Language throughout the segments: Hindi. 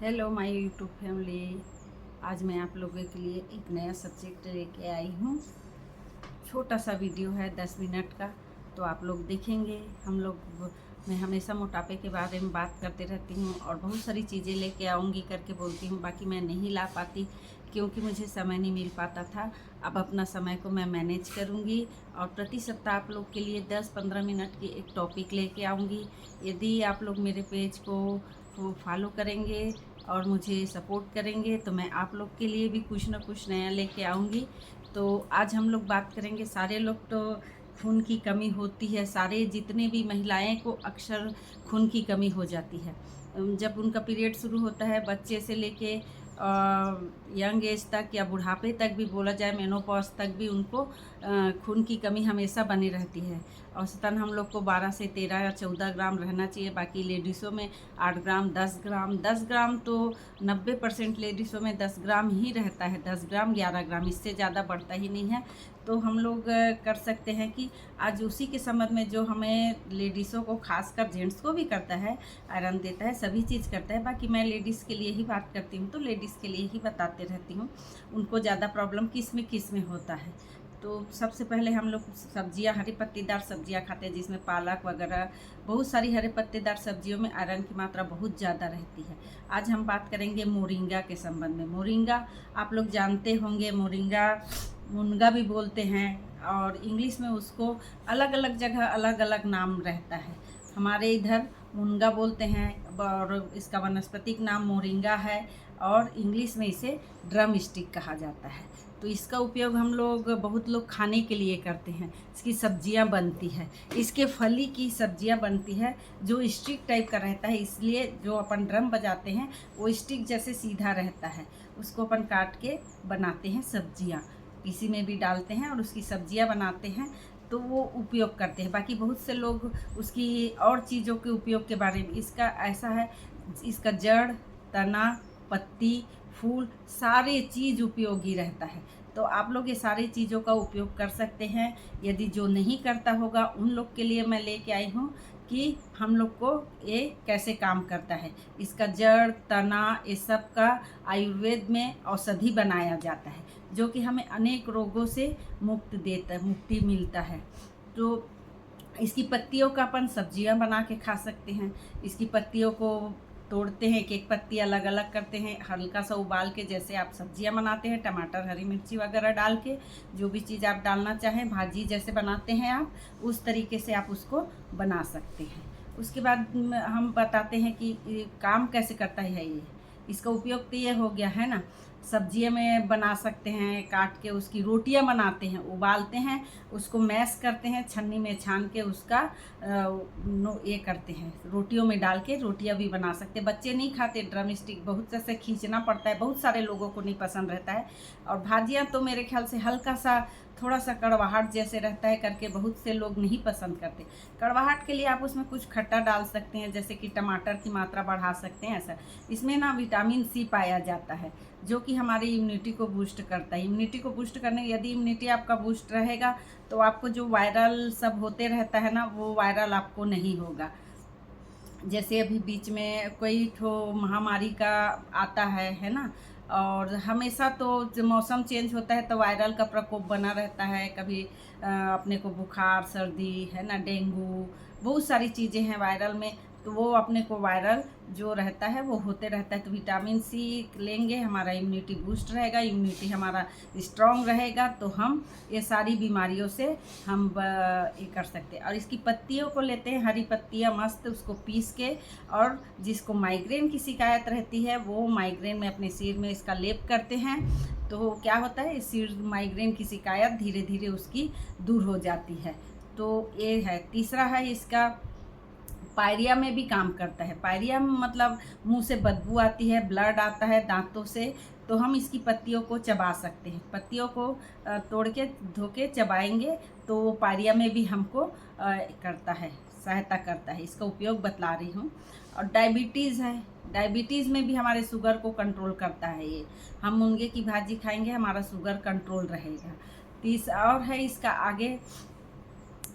Hello my YouTube family. आज मैं आप लोगों के लिए एक नया सब्जेक्ट लेके आई हूँ। छोटा सा वीडियो है 10 मिनट का, तो आप लोग देखेंगे। मैं हमेशा मोटापे के बारे में बात करते रहती हूँ और बहुत सारी चीज़ें लेके आऊँगी करके बोलती हूँ, बाकी मैं नहीं ला पाती क्योंकि मुझे समय नहीं मिल पाता था। अब अपना समय को मैं मैनेज करूँगी और प्रति सप्ताह आप लोग के लिए 10-15 मिनट की एक टॉपिक लेके आऊँगी। यदि आप लोग मेरे पेज को फॉलो करेंगे और मुझे सपोर्ट करेंगे तो मैं आप लोग के लिए भी कुछ ना कुछ नया लेके आऊँगी। तो आज हम लोग बात करेंगे, सारे लोग तो खून की कमी होती है, सारे जितने भी महिलाएं को अक्सर खून की कमी हो जाती है। जब उनका पीरियड शुरू होता है, बच्चे से लेके यंग एज तक या बुढ़ापे तक भी बोला जाए, मेनोपॉज तक भी उनको खून की कमी हमेशा बनी रहती है। औसतन हम लोग को 12 से 13 या 14 ग्राम रहना चाहिए, बाकी लेडीज़ों में 8 ग्राम 10 ग्राम तो 90% लेडीज़ों में 10 ग्राम ही रहता है। 10 ग्राम 11 ग्राम, इससे ज़्यादा बढ़ता ही नहीं है। तो हम लोग कर सकते हैं कि आज उसी के संबंध में, जो हमें लेडीज़ों को, खासकर जेंट्स को भी करता है, आयरन देता है, सभी चीज़ करता है। बाकी मैं लेडीज़ के लिए ही बात करती हूँ, तो लेडीज़ के लिए ही बताते रहती हूँ। उनको ज़्यादा प्रॉब्लम किस में होता है। तो सबसे पहले हम लोग सब्जियां, हरी पत्तेदार सब्जियां खाते हैं, जिसमें पालक वगैरह, बहुत सारी हरे पत्तेदार सब्जियों में आयरन की मात्रा बहुत ज़्यादा रहती है। आज हम बात करेंगे मोरिंगा के संबंध में। मोरिंगा आप लोग जानते होंगे, मोरिंगा मुनगा भी बोलते हैं और इंग्लिश में उसको अलग अलग जगह अलग अलग नाम रहता है। हमारे इधर मुनगा बोलते हैं और इसका वानस्पतिक नाम मोरिंगा है और इंग्लिश में इसे ड्रम स्टिक कहा जाता है। तो इसका उपयोग हम लोग, बहुत लोग खाने के लिए करते हैं। इसकी सब्जियां बनती है, इसके फली की सब्जियां बनती है जो स्टिक टाइप का रहता है, इसलिए जो अपन ड्रम बजाते हैं वो स्टिक जैसे सीधा रहता है। उसको अपन काट के बनाते हैं सब्जियां, किसी में भी डालते हैं और उसकी सब्जियां बनाते हैं, तो वो उपयोग करते हैं। बाकी बहुत से लोग उसकी और चीज़ों के उपयोग के बारे में, इसका ऐसा है, इसका जड़, तना, पत्ती, फूल, सारे चीज़ उपयोगी रहता है। तो आप लोग ये सारी चीज़ों का उपयोग कर सकते हैं। यदि जो नहीं करता होगा उन लोग के लिए मैं लेके आई हूँ कि हम लोग को ये कैसे काम करता है। इसका जड़, तना, ये सब का आयुर्वेद में औषधि बनाया जाता है, जो कि हमें अनेक रोगों से मुक्ति मिलता है। तो इसकी पत्तियों का अपन सब्जियां बना के खा सकते हैं। इसकी पत्तियों को तोड़ते हैं, एक एक पत्ती अलग अलग करते हैं, हल्का सा उबाल के, जैसे आप सब्जियां बनाते हैं, टमाटर, हरी मिर्ची वगैरह डाल के, जो भी चीज़ आप डालना चाहें, भाजी जैसे बनाते हैं आप, उस तरीके से आप उसको बना सकते हैं। उसके बाद हम बताते हैं कि ये काम कैसे करता है। ये इसका उपयोग तो ये हो गया है ना, सब्जियां में बना सकते हैं, काट के उसकी रोटियां बनाते हैं, उबालते हैं, उसको मैश करते हैं, छन्नी में छान के उसका ये करते हैं, रोटियों में डाल के रोटियां भी बना सकते हैं। बच्चे नहीं खाते, ड्रम स्टिक बहुत से खींचना पड़ता है, बहुत सारे लोगों को नहीं पसंद रहता है। और भाजियाँ तो मेरे ख्याल से हल्का सा, थोड़ा सा कड़वाहट जैसे रहता है करके बहुत से लोग नहीं पसंद करते। कड़वाहट के लिए आप उसमें कुछ खट्टा डाल सकते हैं, जैसे कि टमाटर की मात्रा बढ़ा सकते हैं। ऐसा इसमें ना विटामिन सी पाया जाता है, जो कि हमारी इम्यूनिटी को बूस्ट करता है। इम्यूनिटी को बूस्ट करने, यदि इम्यूनिटी आपका बूस्ट रहेगा तो आपको जो वायरल सब होते रहता है ना, वो वायरल आपको नहीं होगा। जैसे अभी बीच में कोई तो महामारी का आता है ना, और हमेशा तो जब मौसम चेंज होता है तो वायरल का प्रकोप बना रहता है। कभी अपने को बुखार, सर्दी है ना, डेंगू, बहुत सारी चीज़ें हैं वायरल में, तो वो अपने को वायरल जो रहता है वो होते रहता है। तो विटामिन सी लेंगे, हमारा इम्यूनिटी बूस्ट रहेगा, इम्यूनिटी हमारा स्ट्रांग रहेगा, तो हम ये सारी बीमारियों से हम ये कर सकते हैं। और इसकी पत्तियों को लेते हैं, हरी पत्तियाँ मस्त, उसको पीस के, और जिसको माइग्रेन की शिकायत रहती है वो माइग्रेन में अपने सिर में इसका लेप करते हैं, तो क्या होता है, सिर माइग्रेन की शिकायत धीरे धीरे उसकी दूर हो जाती है। तो ये है। तीसरा है इसका, पायरिया में भी काम करता है। पायरिया मतलब मुंह से बदबू आती है, ब्लड आता है दांतों से, तो हम इसकी पत्तियों को चबा सकते हैं। पत्तियों को तोड़ के धो के चबाएंगे तो वो पायरिया में भी हमको करता है, सहायता करता है। इसका उपयोग बतला रही हूँ। और डायबिटीज़ है, डायबिटीज़ में भी हमारे शुगर को कंट्रोल करता है ये। हम मुनगे की भाजी खाएंगे, हमारा शुगर कंट्रोल रहेगा। तीस और है इसका आगे,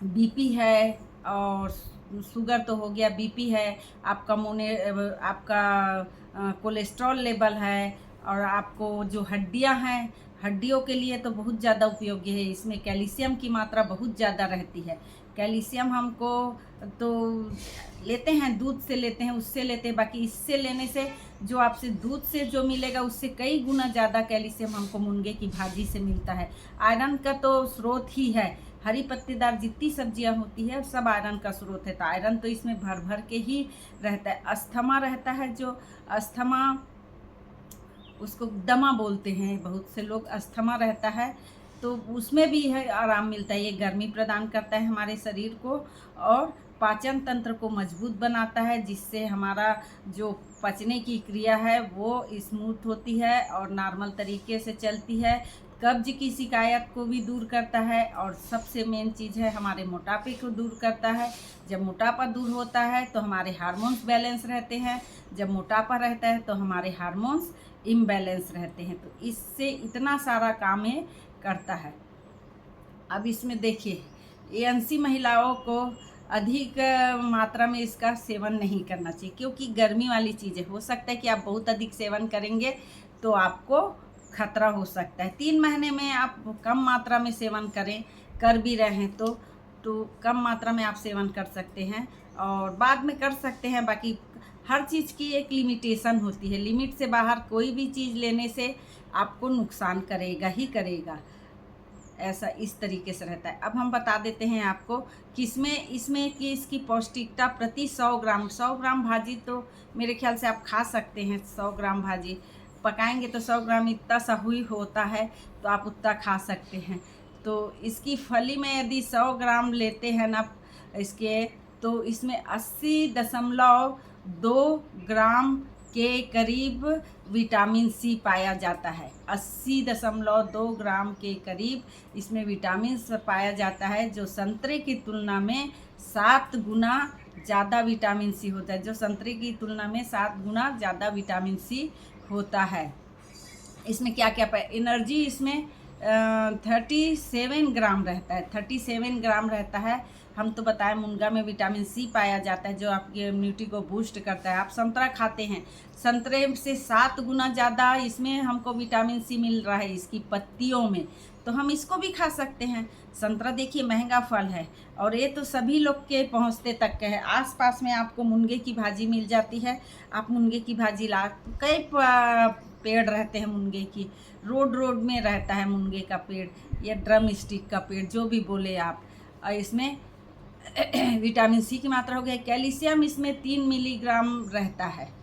बीपी है और शुगर तो हो गया, बीपी है, आपका आपका कोलेस्ट्रॉल लेवल है, और आपको जो हड्डियां हैं, हड्डियों के लिए तो बहुत ज़्यादा उपयोगी है। इसमें कैल्शियम की मात्रा बहुत ज़्यादा रहती है। कैल्शियम हमको तो लेते हैं, दूध से लेते हैं, उससे लेते हैं, बाकी इससे लेने से जो आपसे दूध से जो मिलेगा उससे कई गुना ज़्यादा कैल्शियम हमको मुनगे की भाजी से मिलता है। आयरन का तो स्रोत ही है, हरी पत्तेदार जितनी सब्जियां होती है सब आयरन का स्रोत है। तो आयरन तो इसमें भर भर के ही रहता है। अस्थमा रहता है, जो अस्थमा उसको दमा बोलते हैं, बहुत से लोग अस्थमा रहता है तो उसमें भी है आराम मिलता है। ये गर्मी प्रदान करता है हमारे शरीर को और पाचन तंत्र को मजबूत बनाता है, जिससे हमारा जो पचने की क्रिया है वो स्मूथ होती है और नॉर्मल तरीके से चलती है। कब्ज की शिकायत को भी दूर करता है और सबसे मेन चीज़ है हमारे मोटापे को दूर करता है। जब मोटापा दूर होता है तो हमारे हार्मोन्स बैलेंस रहते हैं, जब मोटापा रहता है तो हमारे हार्मोन्स इम्बैलेंस रहते हैं। तो इससे इतना सारा काम ये करता है। अब इसमें देखिए, एएनसी महिलाओं को अधिक मात्रा में इसका सेवन नहीं करना चाहिए, क्योंकि गर्मी वाली चीज़ है। हो सकता है कि आप बहुत अधिक सेवन करेंगे तो आपको खतरा हो सकता है। 3 महीने में आप कम मात्रा में सेवन कर भी रहे हैं तो कम मात्रा में आप सेवन कर सकते हैं और बाद में कर सकते हैं। बाकी हर चीज़ की एक लिमिटेशन होती है, लिमिट से बाहर कोई भी चीज़ लेने से आपको नुकसान करेगा ही करेगा। ऐसा इस तरीके से रहता है। अब हम बता देते हैं आपको कि इसमें कि इसकी पौष्टिकता प्रति 100 ग्राम भाजी तो मेरे ख्याल से आप खा सकते हैं। 100 ग्राम भाजी पकाएंगे तो 100 ग्राम इतना सा हुई होता है, तो आप उतना खा सकते हैं। तो इसकी फली में यदि 100 ग्राम लेते हैं ना इसके, तो इसमें 80.2 ग्राम के करीब विटामिन सी पाया जाता है। 80.2 ग्राम के करीब इसमें विटामिन सी पाया जाता है, जो संतरे की तुलना में 7 गुना ज़्यादा विटामिन सी होता है। जो संतरे की तुलना में 7 गुना ज़्यादा विटामिन सी होता है। इसमें क्या क्या पाया, एनर्जी इसमें 37 ग्राम रहता है। 37 ग्राम रहता है। हम तो बताएं मुनगा में विटामिन सी पाया जाता है, जो आपकी इम्यूनिटी को बूस्ट करता है। आप संतरा खाते हैं, संतरे से 7 गुना ज़्यादा इसमें हमको विटामिन सी मिल रहा है इसकी पत्तियों में, तो हम इसको भी खा सकते हैं। संतरा देखिए महंगा फल है और ये तो सभी लोग के पहुँचते तक के है। आसपास में आपको मुनगे की भाजी मिल जाती है। आप मुनगे की भाजी कई पेड़ रहते हैं मुनगे की, रोड में रहता है मुनगे का पेड़ या ड्रम स्टिक का पेड़, जो भी बोले आप। और इसमें विटामिन सी की मात्रा हो गई। कैल्शियम इसमें 3 मिलीग्राम रहता है,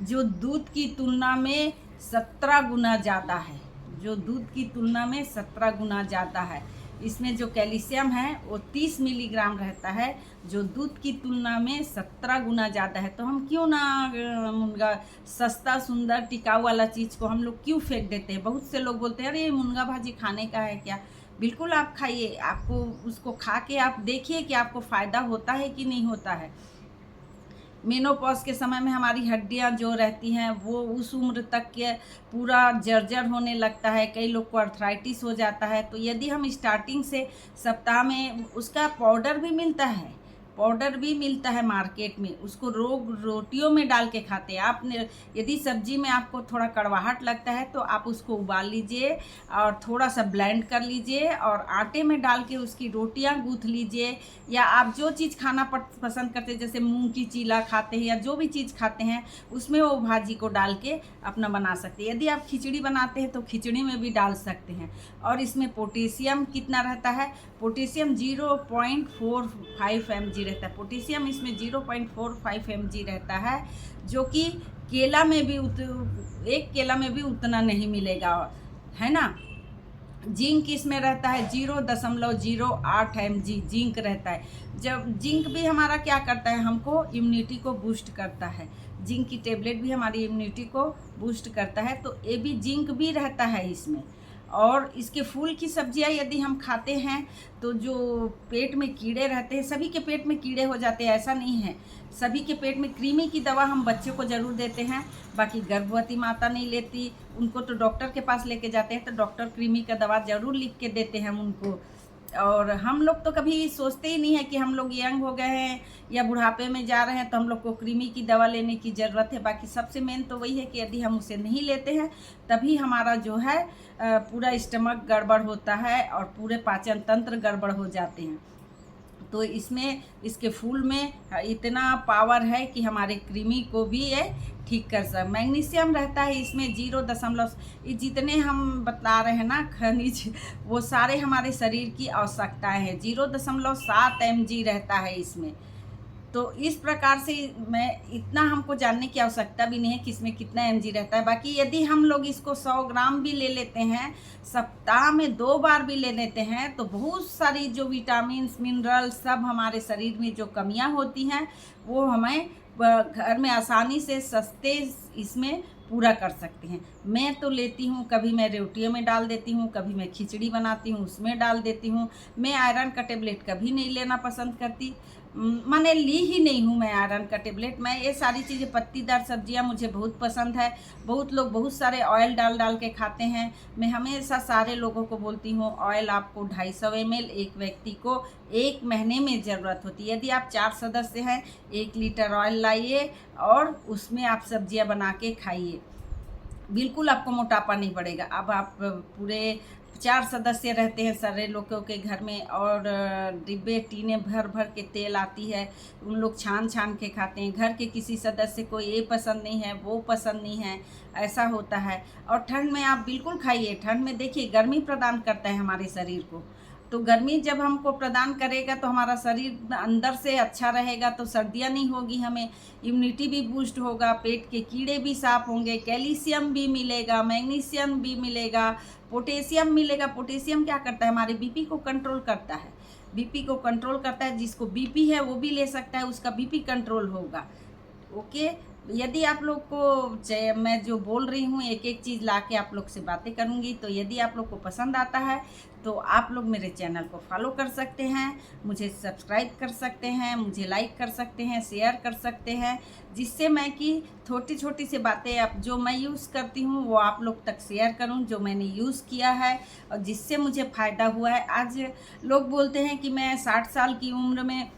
जो दूध की तुलना में 17 गुना ज़्यादा है। जो दूध की तुलना में 17 गुना ज़्यादा है। इसमें जो कैल्शियम है वो 30 मिलीग्राम रहता है, जो दूध की तुलना में 17 गुना ज़्यादा है। तो हम क्यों ना मुनगा, सस्ता सुंदर टिकाऊ वाला चीज़ को हम लोग क्यों फेंक देते हैं। बहुत से लोग बोलते हैं अरे ये मुनगा भाजी खाने का है क्या। बिल्कुल आप खाइए, आपको उसको खा के आप देखिए कि आपको फ़ायदा होता है कि नहीं होता है। मेनोपॉज के समय में हमारी हड्डियां जो रहती हैं वो उस उम्र तक के पूरा जर्जर होने लगता है। कई लोग को अर्थराइटिस हो जाता है। तो यदि हम स्टार्टिंग से सप्ताह में, उसका पाउडर भी मिलता है, पाउडर भी मिलता है मार्केट में, उसको रोटियों में डाल के खाते हैं। आप यदि सब्जी में आपको थोड़ा कड़वाहट लगता है तो आप उसको उबाल लीजिए और थोड़ा सा ब्लेंड कर लीजिए और आटे में डाल के उसकी रोटियां गूँथ लीजिए। या आप जो चीज़ खाना पसंद करते हैं, जैसे मूंग की चीला खाते हैं या जो भी चीज़ खाते हैं, उसमें वो भाजी को डाल के अपना बना सकते हैं। यदि आप खिचड़ी बनाते हैं तो खिचड़ी में भी डाल सकते हैं। और इसमें पोटेशियम कितना रहता है, पोटेशियम 0.45 mg रहता है। पोटेशियम इसमें 0.45 mg रहता है, जो कि केला में भी एक केला में भी उतना नहीं मिलेगा, है ना। जिंक इसमें रहता है 0.08 mg जिंक रहता है। जब जिंक भी हमारा क्या करता है, हमको इम्यूनिटी को बूस्ट करता है। जिंक की टेबलेट भी हमारी इम्यूनिटी को बूस्ट करता है। तो ये भी जिंक भी रहता है इसमें। और इसके फूल की सब्जियां यदि हम खाते हैं तो जो पेट में कीड़े रहते हैं, सभी के पेट में कीड़े हो जाते हैं, ऐसा नहीं है। सभी के पेट में कृमि की दवा हम बच्चे को ज़रूर देते हैं, बाकी गर्भवती माता नहीं लेती। उनको तो डॉक्टर के पास लेके जाते हैं तो डॉक्टर कृमि का दवा ज़रूर लिख के देते हैं उनको। और हम लोग तो कभी सोचते ही नहीं है कि हम लोग यंग हो गए हैं या बुढ़ापे में जा रहे हैं तो हम लोग को कृमि की दवा लेने की ज़रूरत है। बाकी सबसे मेन तो वही है कि यदि हम उसे नहीं लेते हैं तभी हमारा जो है पूरा स्टमक गड़बड़ होता है और पूरे पाचन तंत्र गड़बड़ हो जाते हैं। तो इसमें इसके फूल में इतना पावर है कि हमारे कृमि को भी ये ठीक कर सक। मैग्नीशियम रहता है इसमें 0., जितने हम बता रहे हैं ना खनिज, वो सारे हमारे शरीर की आवश्यकताएं हैं। 0.7 mg रहता है इसमें। तो इस प्रकार से मैं इतना हमको जानने की आवश्यकता भी नहीं है कि इसमें कितना mg रहता है। बाकी यदि हम लोग इसको 100 ग्राम भी ले लेते हैं, सप्ताह में 2 बार भी ले लेते हैं, तो बहुत सारी जो विटामिन मिनरल सब हमारे शरीर में जो कमियां होती हैं वो हमें घर में आसानी से सस्ते इसमें पूरा कर सकते हैं। मैं तो लेती हूँ, कभी मैं रोटियों में डाल देती हूँ, कभी मैं खिचड़ी बनाती हूँ उसमें डाल देती हूँ। मैं आयरन का टेबलेट कभी नहीं लेना पसंद करती, मैंने ली ही नहीं हूँ मैं आयरन का टेबलेट। मैं ये सारी चीज़ें, पत्तीदार सब्जियाँ मुझे बहुत पसंद है। बहुत लोग बहुत सारे ऑयल डाल के खाते हैं। मैं हमेशा सारे लोगों को बोलती हूँ ऑयल आपको 250 ml एक व्यक्ति को 1 महीने में ज़रूरत होती है। यदि आप 4 सदस्य हैं, 1 लीटर ऑयल लाइए और उसमें आप सब्जियाँ बना के खाइए, बिल्कुल आपको मोटापा नहीं बढ़ेगा। अब आप पूरे 4 सदस्य रहते हैं सारे लोगों के घर में और डिब्बे टीने भर के तेल आती है, उन लोग छान के खाते हैं। घर के किसी सदस्य को ये पसंद नहीं है, वो पसंद नहीं है, ऐसा होता है। और ठंड में आप बिल्कुल खाइए। ठंड में देखिए गर्मी प्रदान करता है हमारे शरीर को, तो गर्मी जब हमको प्रदान करेगा तो हमारा शरीर अंदर से अच्छा रहेगा, तो सर्दियाँ नहीं होगी, हमें इम्यूनिटी भी बूस्ट होगा, पेट के कीड़े भी साफ होंगे, कैल्शियम भी मिलेगा, मैग्नीशियम भी मिलेगा, पोटेशियम मिलेगा। पोटेशियम क्या करता है, हमारे बीपी को कंट्रोल करता है। बीपी को कंट्रोल करता है, जिसको बीपी है वो भी ले सकता है, उसका बीपी कंट्रोल होगा। ओके, यदि आप लोग को मैं जो बोल रही हूँ एक एक चीज़ ला के आप लोग से बातें करूँगी, तो यदि आप लोग को पसंद आता है तो आप लोग मेरे चैनल को फॉलो कर सकते हैं, मुझे सब्सक्राइब कर सकते हैं, मुझे लाइक कर सकते हैं, शेयर कर सकते हैं, जिससे मैं कि छोटी सी बातें अब जो मैं यूज़ करती हूँ वो आप लोग तक शेयर करूँ, जो मैंने यूज़ किया है और जिससे मुझे फ़ायदा हुआ है। आज लोग बोलते हैं कि मैं 60 साल की उम्र में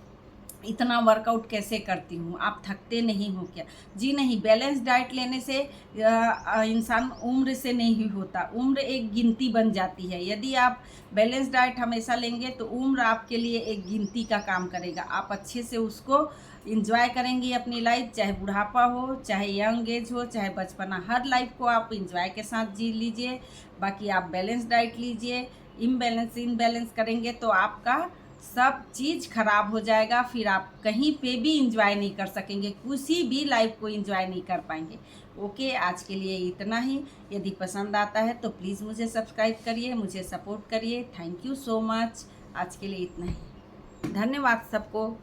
इतना वर्कआउट कैसे करती हूँ, आप थकते नहीं हो क्या? जी नहीं, बैलेंस डाइट लेने से इंसान उम्र से नहीं होता, उम्र एक गिनती बन जाती है। यदि आप बैलेंस डाइट हमेशा लेंगे तो उम्र आपके लिए एक गिनती का काम करेगा। आप अच्छे से उसको इंजॉय करेंगे अपनी लाइफ, चाहे बुढ़ापा हो, चाहे यंग एज हो, चाहे बचपना, हर लाइफ को आप इंजॉय के साथ जी लीजिए। बाकी आप बैलेंस डाइट लीजिए। इनबैलेंस करेंगे तो आपका सब चीज़ खराब हो जाएगा, फिर आप कहीं पे भी इंजॉय नहीं कर सकेंगे, किसी भी लाइफ को इंजॉय नहीं कर पाएंगे। ओके, आज के लिए इतना ही। यदि पसंद आता है तो प्लीज़ मुझे सब्सक्राइब करिए, मुझे सपोर्ट करिए। Thank you so much. आज के लिए इतना ही, धन्यवाद सबको।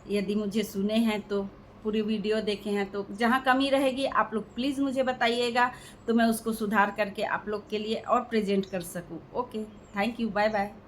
यदि मुझे सुने हैं तो पूरी वीडियो देखे हैं, तो जहाँ कमी रहेगी आप लोग प्लीज़ मुझे बताइएगा, तो मैं उसको सुधार करके आप लोग के लिए और प्रेजेंट कर सकूँ। Okay, thank you, bye bye.